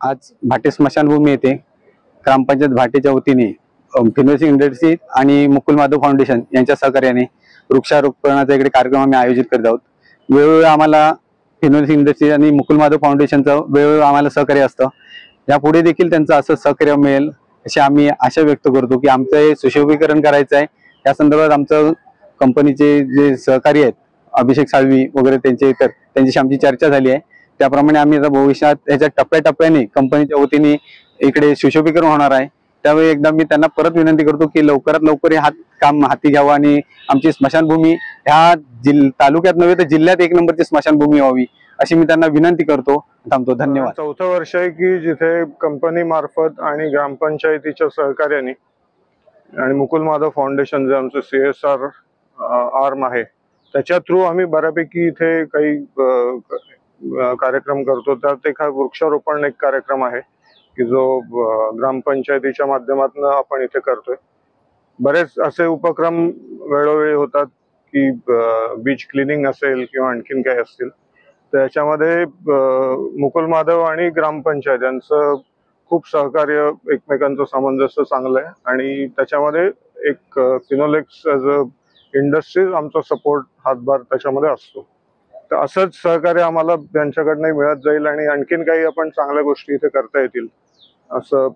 आज भाटे स्मशानभूमी येथे ग्रामपंचायत भाटेच्या वतीने फिनोलेक्स इंडस्ट्री आणि मुकुल माधव फाउंडेशन यांच्या सहकार्याने वृक्षारोपणाचा इकडे कार्यक्रम आम्ही आयोजित करत आहोत। वेळोवेळी आम्हाला फिनोलेक्स इंडस्ट्री आणि मुकुल माधव फाउंडेशनचं वेळोवेळी आम्हाला सहकार्य असतं। यापुढे देखील त्यांचं असं सहकार्य मिळेल अशी आम्ही आशा व्यक्त करतो की आमचं हे सुशोभीकरण करायचं आहे। या संदर्भात आमचं कंपनीचे जे सहकारी आहेत अभिषेक साळवी वगैरे त्यांच्याशी आमची चर्चा झाली आहे। त्याप्रमाणे आम्ही आता भविष्यात याच्या टप्प्याटप्प्याने कंपनीच्या वतीने इकडे सुशोभीकरण होणार आहे। त्यावेळी एकदा मी त्यांना परत विनंती करतो की लवकरात लवकर हे काम हाती घ्यावं आणि आमची स्मशानभूमी ह्या तालुक्यात नव्हे तर जिल्ह्यात एक नंबरची स्मशानभूमी व्हावी अशी मी त्यांना विनंती करतो। थांबतो। धन्यवाद। चौथं वर्ष आहे की जिथे कंपनी मार्फत आणि ग्रामपंचायतीच्या सहकार्याने आणि मुकुल माधव फाउंडेशन जे आमचं CSR आर्म आहे त्याच्या थ्रू आम्ही बऱ्यापैकी इथे काही कार्यक्रम करतो। त्यात एक वृक्षारोपण एक कार्यक्रम आहे की जो ग्रामपंचायतीच्या माध्यमातून आपण इथे करतोय। बरेच असे उपक्रम वेळोवेळी होतात की बीच क्लिनिंग असेल किंवा आणखीन काही असतील त्याच्यामध्ये मुकुल माधव आणि ग्रामपंचायत यांचं खूप सहकार्य एकमेकांचं सामंजस्य चांगलं आहे आणि त्याच्यामध्ये एक फिनोलेक्स ॲज अ इंडस्ट्रीज आमचा सपोर्ट हातभार त्याच्यामध्ये असतो। तर असंच सहकार्य आम्हाला त्यांच्याकडनं मिळत जाईल आणि आणखीन काही आपण चांगल्या गोष्टी इथे करता येतील असं